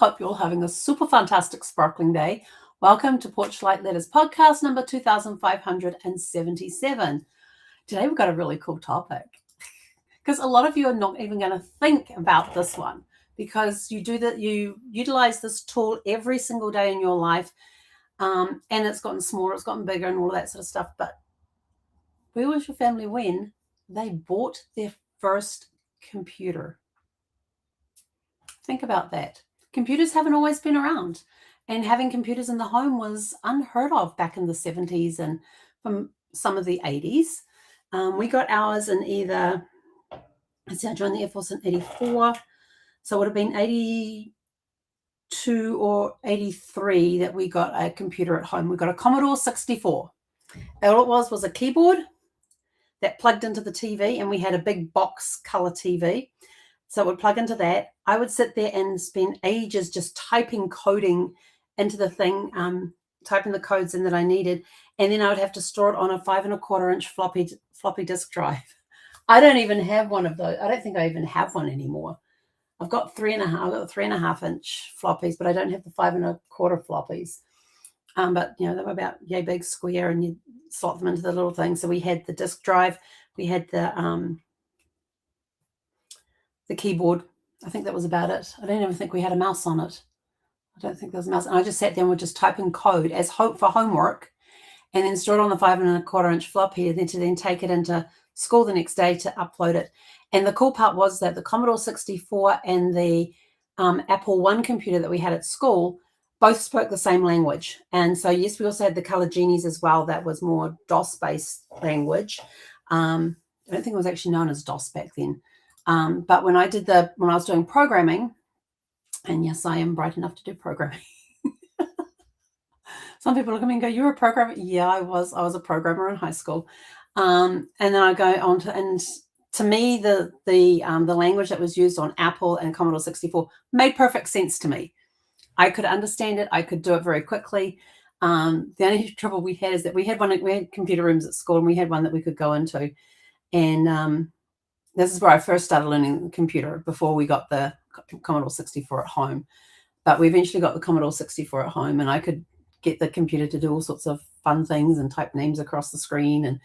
hope you're all having a super fantastic sparkling day. Welcome to Porchlight Letters podcast number 2577. Today we've got a really cool topic because a lot of you are not even going to think about this one because you utilize this tool every single day in your life, and it's gotten smaller, it's gotten bigger and all of that sort of stuff. But where was your family when they bought their first computer? Think about that. Computers haven't always been around, and having computers in the home was unheard of back in the 70s and from some of the 80s. We got ours in either, I joined the Air Force in 84, so it would have been 82 or 83 that we got a computer at home. We got a Commodore 64. All it was a keyboard that plugged into the TV, and we had a big box color TV. So it would plug into that. I would sit there and spend ages just typing coding into the thing, typing the codes in that I needed. And then I would have to store it on a 5 1/4 inch floppy disk drive. I don't even have one of those. I don't think I even have one anymore. I've got 3.5 inch floppies, but I don't have the 5 1/4 floppies. But they were about yay big, square, and you slot them into the little thing. So we had the disk drive, we had the keyboard. I think that was about it. I don't even think we had a mouse on it. I don't think there was a mouse. And I just sat there and would just type in code for homework, and then store it on the 5 1/4 inch floppy, and then take it into school the next day to upload it. And the cool part was that the Commodore 64 and the Apple I computer that we had at school both spoke the same language. And so, yes, we also had the Color Genies as well. That was more DOS-based language. I don't think it was actually known as DOS back then. But when I was doing programming, and yes, I am bright enough to do programming. Some people look at me and go, "You're a programmer?" Yeah, I was a programmer in high school. And then I go on to me, the language that was used on Apple and Commodore 64 made perfect sense to me. I could understand it. I could do it very quickly. The only trouble we had is that we had computer rooms at school, and we had one that we could go into. And this is where I first started learning the computer before we got the Commodore 64 at home. But we eventually got the Commodore 64 at home, and I could get the computer to do all sorts of fun things and type names across the screen and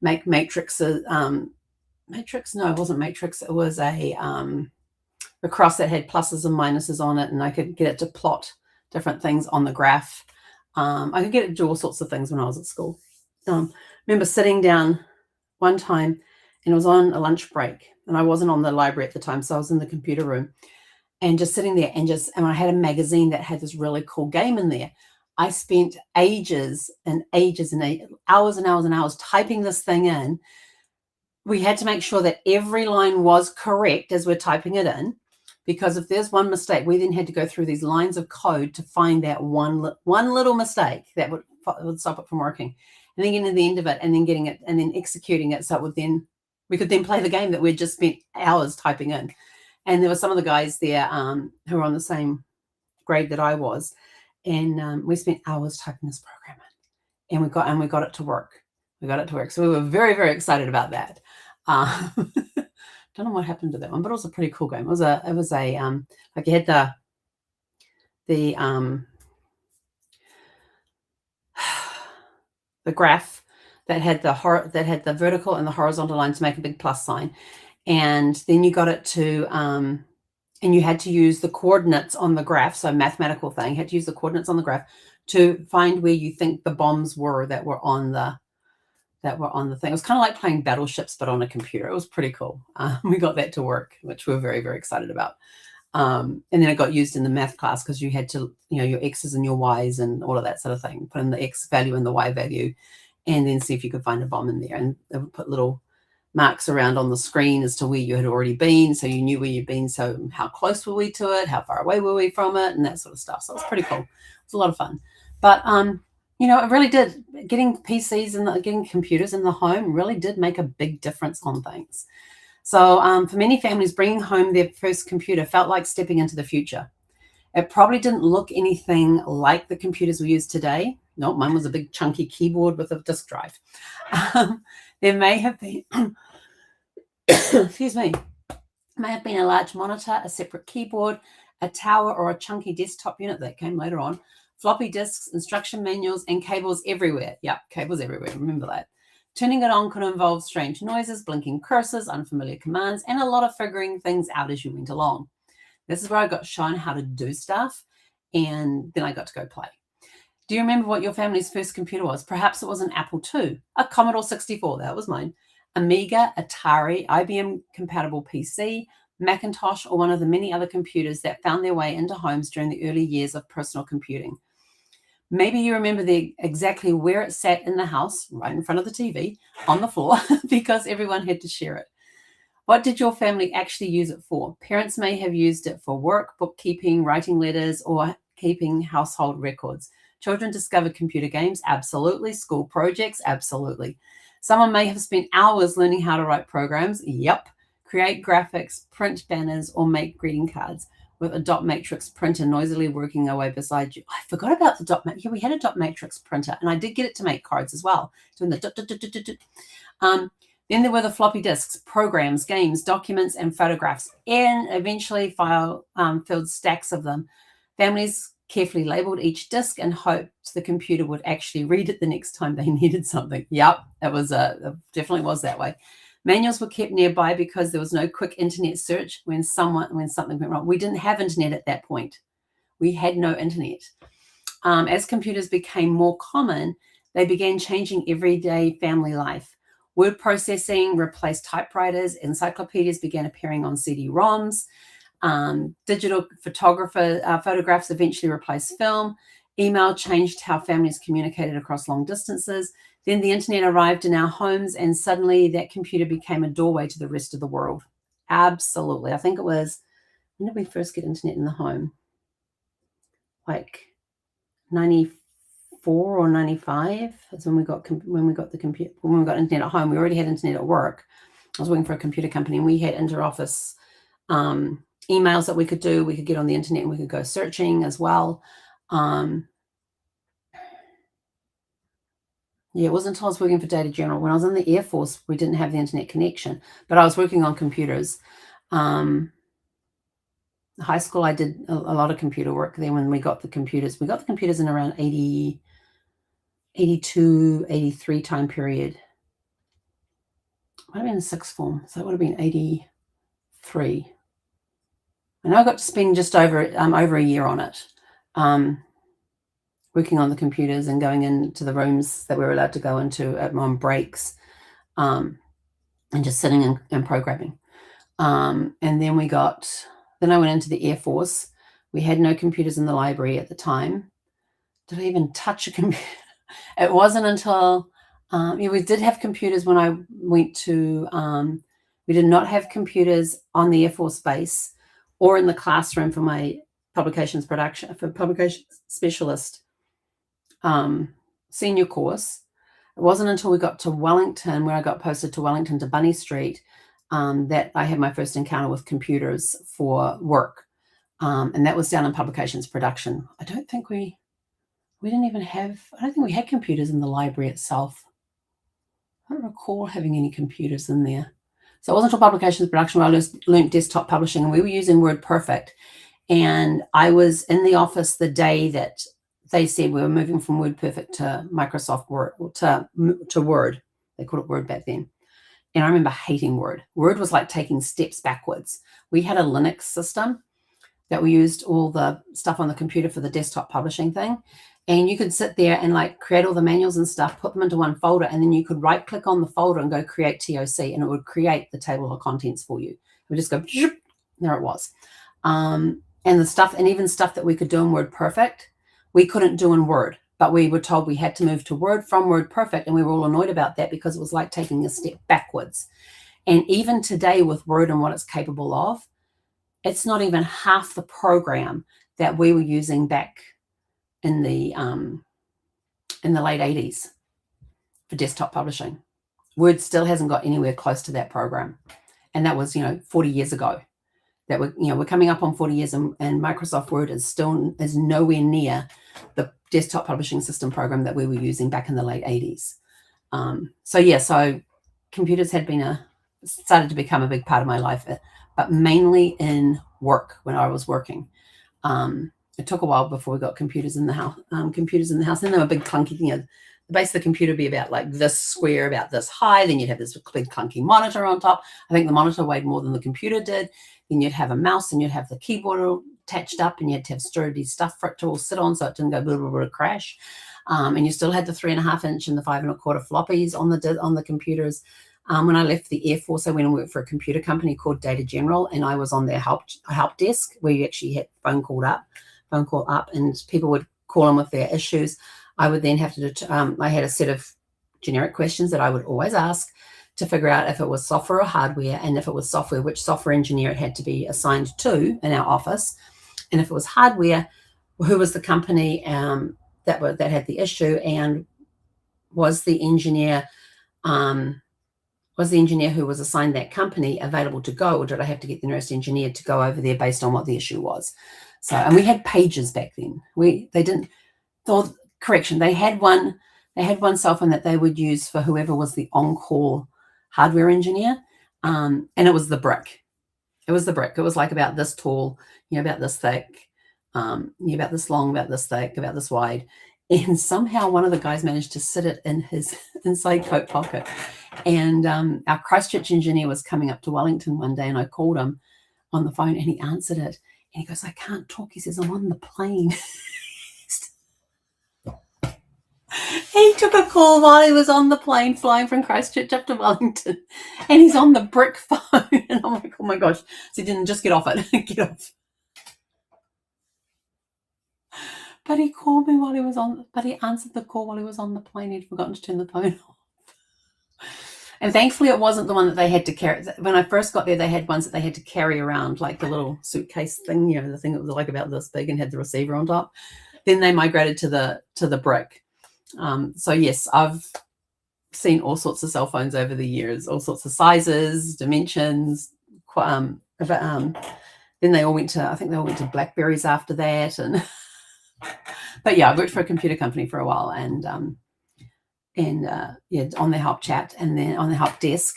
make matrices. Matrix? No, it wasn't matrix. It was a cross that had pluses and minuses on it, and I could get it to plot different things on the graph. I could get it to do all sorts of things when I was at school. Remember sitting down one time, and it was on a lunch break, and I wasn't on the library at the time, so I was in the computer room and just sitting there, and I had a magazine that had this really cool game in there. I spent ages and ages and hours and hours and hours typing this thing in. We had to make sure that every line was correct as we're typing it in, because if there's one mistake, we then had to go through these lines of code to find that one little mistake that would stop it from working, and then getting to the end of it, and then getting it, and then executing it, so we could then play the game that we'd just spent hours typing in. And there were some of the guys there who were on the same grade that I was, and we spent hours typing this program in, and we got it to work. We got it to work. So we were very, very excited about that. Don't know what happened to that one, but it was a pretty cool game. It was a like you had the graph that had the vertical and the horizontal line to make a big plus sign, and then you got it to and you had to use the coordinates on the graph. So mathematical thing, you had to use the coordinates on the graph to find where you think the bombs were that were on the thing. It was kind of like playing battleships, but on a computer. It was pretty cool. We got that to work, which we were very, very excited about. And then it got used in the math class because you had to, your X's and your Y's and all of that sort of thing. Put in the X value and the Y value, and then see if you could find a bomb in there. And they would put little marks around on the screen as to where you had already been, so you knew where you'd been. So how close were we to it? How far away were we from it? And that sort of stuff. So it was pretty cool. It was a lot of fun. But it really did. Getting PCs and getting computers in the home really did make a big difference on things. So for many families, bringing home their first computer felt like stepping into the future. It probably didn't look anything like the computers we use today. No, mine was a big chunky keyboard with a disk drive. There may have been, excuse me, may have been a large monitor, a separate keyboard, a tower or a chunky desktop unit that came later on, floppy disks, instruction manuals, and cables everywhere. Yep, cables everywhere. Remember that. Turning it on could involve strange noises, blinking cursors, unfamiliar commands, and a lot of figuring things out as you went along. This is where I got shown how to do stuff, and then I got to go play. Do you remember what your family's first computer was? Perhaps it was an Apple II, a Commodore 64, that was mine, Amiga, Atari, IBM compatible PC, Macintosh, or one of the many other computers that found their way into homes during the early years of personal computing. Maybe you remember exactly where it sat in the house, right in front of the TV, on the floor, because everyone had to share it. What did your family actually use it for? Parents may have used it for work, bookkeeping, writing letters, or keeping household records. Children discovered computer games? Absolutely. School projects? Absolutely. Someone may have spent hours learning how to write programs? Yep. Create graphics, print banners, or make greeting cards with a dot matrix printer noisily working away beside you. I forgot about the dot matrix. Yeah, we had a dot matrix printer, and I did get it to make cards as well. Doing the then there were the floppy disks, programs, games, documents, and photographs, and eventually filled stacks of them. Families carefully labeled each disk and hoped the computer would actually read it the next time they needed something. Yep, it definitely was that way. Manuals were kept nearby because there was no quick internet search when something went wrong. We didn't have internet at that point. We had no internet. As computers became more common, they began changing everyday family life. Word processing replaced typewriters. Encyclopedias began appearing on CD-ROMs. Digital photographs eventually replaced film. Email changed how families communicated across long distances. Then the internet arrived in our homes, and suddenly that computer became a doorway to the rest of the world. Absolutely. I think it was, when did we first get internet in the home? Like 94 or 95. That's when we got the computer. When we got internet at home, we already had internet at work. I was working for a computer company, and we had inter-office emails that we could do. We could get on the internet and we could go searching as well. Yeah, it wasn't until I was working for Data General. When I was in the Air Force, we didn't have the internet connection, but I was working on computers. High school, I did a lot of computer work. Then when we got the computers in around 80, 82, 83 time period. Might have been sixth form, so it would have been 83. And I got to spend just over a year on it, working on the computers and going into the rooms that we were allowed to go into on breaks, and just sitting and programming. And then I went into the Air Force. We had no computers in the library at the time. Did I even touch a computer? It wasn't until, we did have computers when I went to, we did not have computers on the Air Force base or in the classroom for my publications specialist senior course. It wasn't until we got to Wellington, where I got posted to Wellington to Bunny Street, that I had my first encounter with computers for work. And that was down in publications production. I don't think we had computers in the library itself. I don't recall having any computers in there. So it wasn't until publications production where I learned desktop publishing, and we were using WordPerfect. And I was in the office the day that they said we were moving from WordPerfect to Microsoft Word, to Word. They called it Word back then. And I remember hating Word. Word was like taking steps backwards. We had a Linux system that we used all the stuff on the computer for the desktop publishing thing. And you could sit there and like create all the manuals and stuff, put them into one folder, and then you could right click on the folder and go create TOC, and it would create the table of contents for you. It would just go, there it was. And the stuff, and even stuff that we could do in WordPerfect, we couldn't do in Word, but we were told we had to move to Word from WordPerfect, and we were all annoyed about that because it was like taking a step backwards. And even today with Word and what it's capable of, it's not even half the program that we were using back in the late 80s for desktop publishing. Word still hasn't got anywhere close to that program. And that was, 40 years ago. That we're coming up on 40 years, and Microsoft Word is nowhere near the desktop publishing system program that we were using back in the late 80s. So computers had started to become a big part of my life, but mainly in work when I was working. It took a while before we got computers in the house. And they were big clunky, the base of the computer would be about like this square, about this high. Then you'd have this big clunky monitor on top. I think the monitor weighed more than the computer did. Then you'd have a mouse and you'd have the keyboard all attached up, and you had to have sturdy stuff for it to all sit on so it didn't go blah, blah, blah, crash. And you still had the 3.5-inch and the 5 1/4 floppies on the computers. When I left the Air Force, I went and worked for a computer company called Data General, and I was on their help desk where you actually had phone call up, and people would call in with their issues. I would then have to, I had a set of generic questions that I would always ask to figure out if it was software or hardware, and if it was software, which software engineer it had to be assigned to in our office. And if it was hardware, who was the company that had the issue, and was the engineer who was assigned that company available to go, or did I have to get the nearest engineer to go over there based on what the issue was? So, and we had pages back then. They had one cell phone that they would use for whoever was the on-call hardware engineer, and it was the brick. It was like about this tall, about this thick, about this long, about this thick, about this wide. And somehow one of the guys managed to sit it in his inside coat pocket. And our Christchurch engineer was coming up to Wellington one day, and I called him on the phone, and he answered it. And he goes, "I can't talk." He says, "I'm on the plane." He took a call while he was on the plane flying from Christchurch up to Wellington, and he's on the brick phone. And I'm like, oh my gosh. So he didn't just get off it. Get off. But he called me while he was but he answered the call while he was on the plane. He'd forgotten to turn the phone off. And thankfully it wasn't the one that they had to carry. When I first got there, they had ones that they had to carry around, like the little suitcase thing, the thing that was like about this big and had the receiver on top. Then they migrated to the brick. So yes, I've seen all sorts of cell phones over the years, all sorts of sizes, dimensions. Then they all went to Blackberries after that. And but yeah, I worked for a computer company for a while, and on the help chat, and then on the help desk,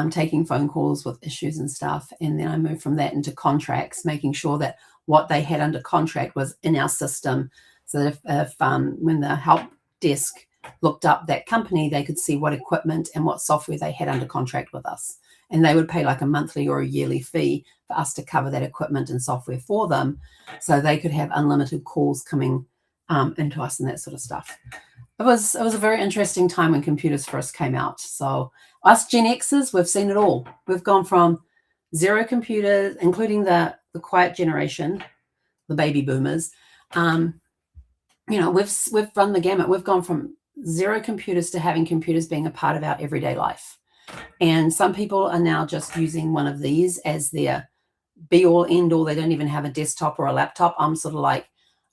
taking phone calls with issues and stuff. And then I moved from that into contracts, making sure that what they had under contract was in our system, so that if when the help desk looked up that company, they could see what equipment and what software they had under contract with us. And they would pay like a monthly or a yearly fee for us to cover that equipment and software for them, so they could have unlimited calls coming into us and that sort of stuff. It was a very interesting time when computers first came out. So us Gen Xers, we've seen it all. We've gone from zero computers, including the quiet generation, the baby boomers. We've run the gamut. We've gone from zero computers to having computers being a part of our everyday life. And some people are now just using one of these as their be all end all. They don't even have a desktop or a laptop. I'm sort of like,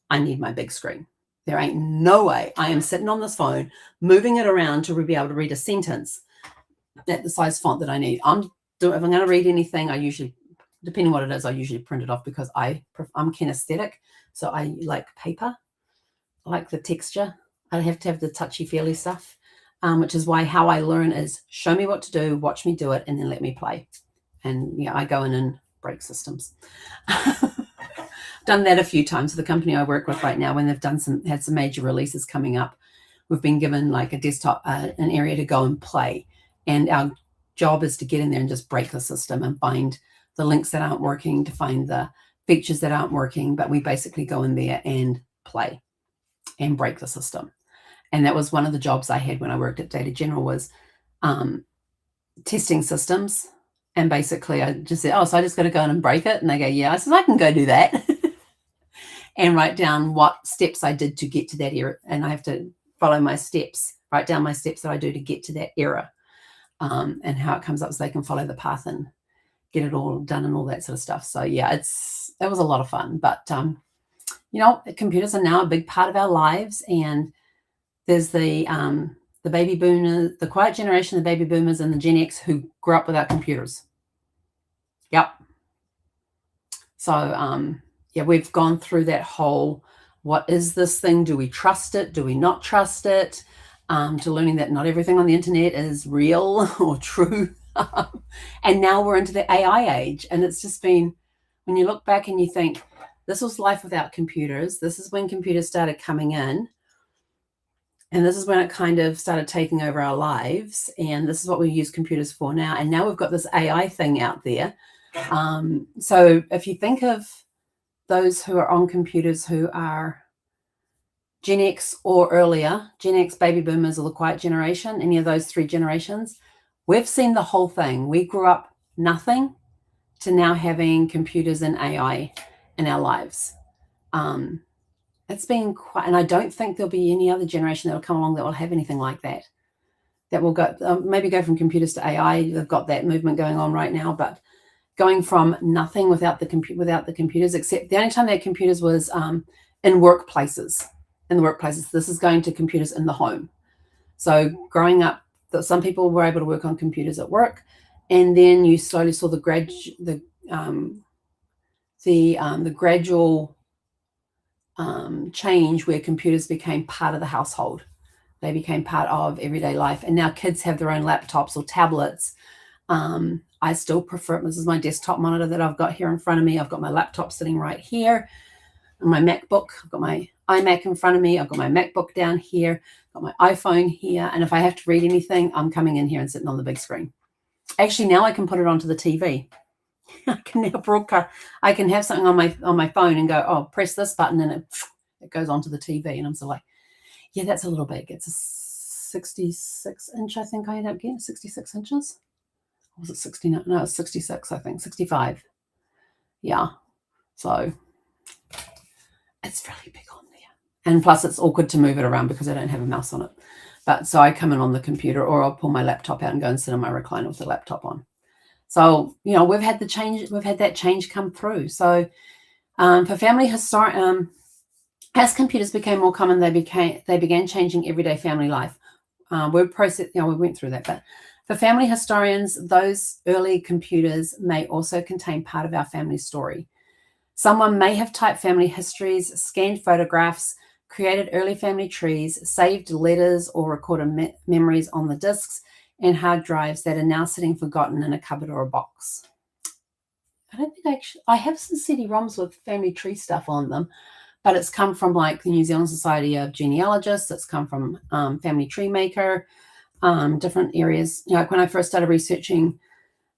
I need my big screen. There ain't no way I am sitting on this phone, moving it around to be able to read a sentence at the size font that I need. If I'm going to read anything, I usually, depending on what it is, I usually print it off, because I'm kinesthetic. So I like paper. I like the texture. I have to have the touchy-feely stuff, which is why how I learn is show me what to do, watch me do it, and then let me play. And I go in and break systems. Done that a few times. The company I work with right now, when they've had some major releases coming up, we've been given like a desktop, an area to go and play. And our job is to get in there and just break the system and find the links that aren't working, to find the features that aren't working. But we basically go in there and play and break the system. And that was one of the jobs I had when I worked at Data General, was testing systems. And basically I just said, so I just got to go in and break it. And they go, yeah. I said, I can go do that. And write down what steps I did to get to that error. And I have to follow my steps, write down my steps that I do to get to that error, and how it comes up, so they can follow the path and get it all done and all that sort of stuff. So yeah, that was a lot of fun. But computers are now a big part of our lives. And there's the baby boomers, the quiet generation, the baby boomers, and the Gen X who grew up without computers. Yep. So we've gone through that whole, what is this thing? Do we trust it? Do we not trust it? To learning that not everything on the internet is real or true. And now we're into the AI age. And it's just been, when you look back and you think, This was life without computers. This is when computers started coming in. And this is when it kind of started taking over our lives. And this is what we use computers for now. And now we've got this AI thing out there. So if you think of those who are on computers who are Gen X or earlier, Gen X, baby boomers, or the quiet generation, any of those three generations, we've seen the whole thing. We grew up nothing to now having computers and AI in our lives. It's been quite, and I don't think there'll be any other generation that will come along that will have anything like that. That will go, maybe go from computers to AI. They've got that movement going on right now, but going from nothing without the computers, except the only time they had computers was in workplaces. In the workplaces, this is going to computers in the home. So growing up, some people were able to work on computers at work, and then you slowly saw the gradual change where computers became part of the household. They became part of everyday life, and now kids have their own laptops or tablets. I still prefer, this is my desktop monitor that I've got here in front of me. I've got my laptop sitting right here, and my MacBook. I've got my iMac in front of me. I've got my MacBook down here. I've got my iPhone here, and if I have to read anything, I'm coming in here and sitting on the big screen. Actually, now I can put it onto the TV. I can now broadcast. I can have something on my phone and go, oh, press this button, and it goes onto the TV. And I'm sort of like, yeah, that's a little big. It's a 66 inch, I think I ended up getting 66 inches. Or was it 69? No, it's 66, I think, 65. Yeah. So it's really big on there. And plus it's awkward to move it around because I don't have a mouse on it. But so I come in on the computer, or I'll pull my laptop out and go and sit on my recliner with the laptop on. So, you know, we've had that change come through. So for family as computers became more common, they began changing everyday family life. We went through that, but for family historians, those early computers may also contain part of our family story. Someone may have typed family histories, scanned photographs, created early family trees, saved letters, or recorded memories on the disks and hard drives that are now sitting forgotten in a cupboard or a box. I don't think I have some CD-ROMs with family tree stuff on them, but it's come from like the New Zealand Society of Genealogists. It's come from Family Tree Maker, different areas. You know, like when I first started researching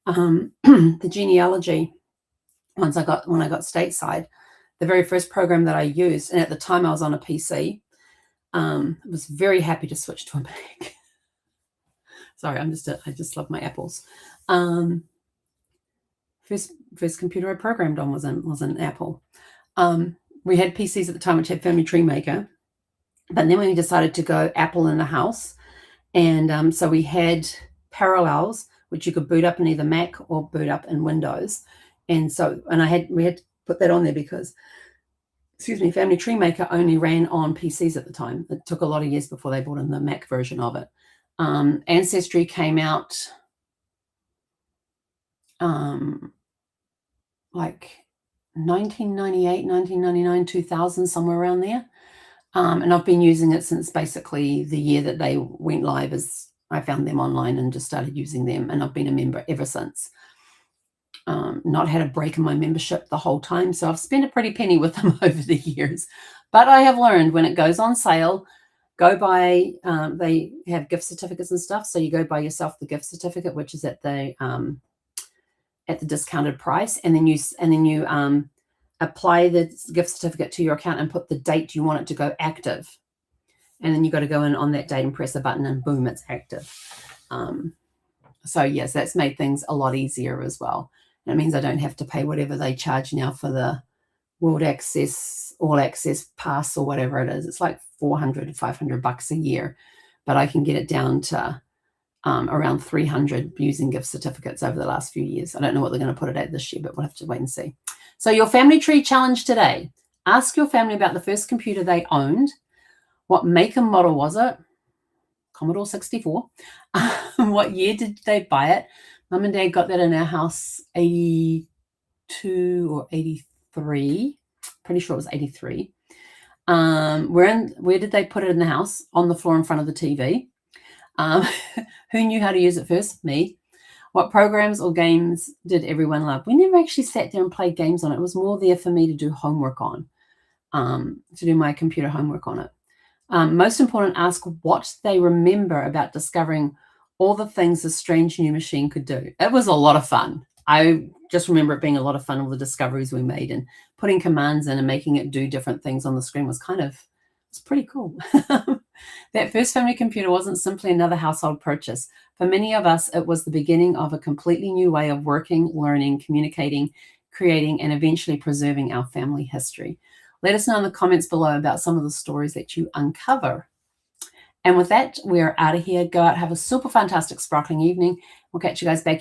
the genealogy, when I got stateside, the very first program that I used, and at the time I was on a PC, was very happy to switch to a Mac. Sorry, I just love my apples. First computer I programmed on was an Apple. We had PCs at the time which had Family Tree Maker, but then we decided to go Apple in the house, and so we had Parallels, which you could boot up in either Mac or boot up in Windows, and we had to put that on there because, Family Tree Maker only ran on PCs at the time. It took a lot of years before they brought in the Mac version of it. Ancestry came out like 1998, 1999, 2000, somewhere around there. And I've been using it since basically the year that they went live, as I found them online and just started using them. And I've been a member ever since. Not had a break in my membership the whole time. So I've spent a pretty penny with them over the years. But I have learned when it goes on sale, go buy, they have gift certificates and stuff. So you go buy yourself the gift certificate, which is at the discounted price. And then you apply the gift certificate to your account and put the date you want it to go active. And then you got to go in on that date and press a button and boom, it's active. So yes, that's made things a lot easier as well. And it means I don't have to pay whatever they charge now for the World Access, All Access Pass or whatever it is. It's like $400 to $500 a year, but I can get it down to around 300 using gift certificates over the last few years. I don't know what they're going to put it at this year, but we'll have to wait and see. So your family tree challenge today. Ask your family about the first computer they owned. What make and model was it? Commodore 64. What year did they buy it? Mum and Dad got that in our house 82 or 83. Pretty sure it was 83. Where did they put it in the house? On the floor in front of the TV. Who knew how to use it first? Me. What programs or games did everyone love? We never actually sat there and played games on it. It was more there for me to do homework on, to do my computer homework on it. Most important, ask what they remember about discovering all the things this strange new machine could do. It was a lot of fun. I just remember it being a lot of fun, all the discoveries we made, and putting commands in and making it do different things on the screen was it's pretty cool. That first family computer wasn't simply another household purchase. For many of us, it was the beginning of a completely new way of working, learning, communicating, creating, and eventually preserving our family history. Let us know in the comments below about some of the stories that you uncover. And with that, we are out of here. Go out, have a super fantastic, sparkling evening. We'll catch you guys back here.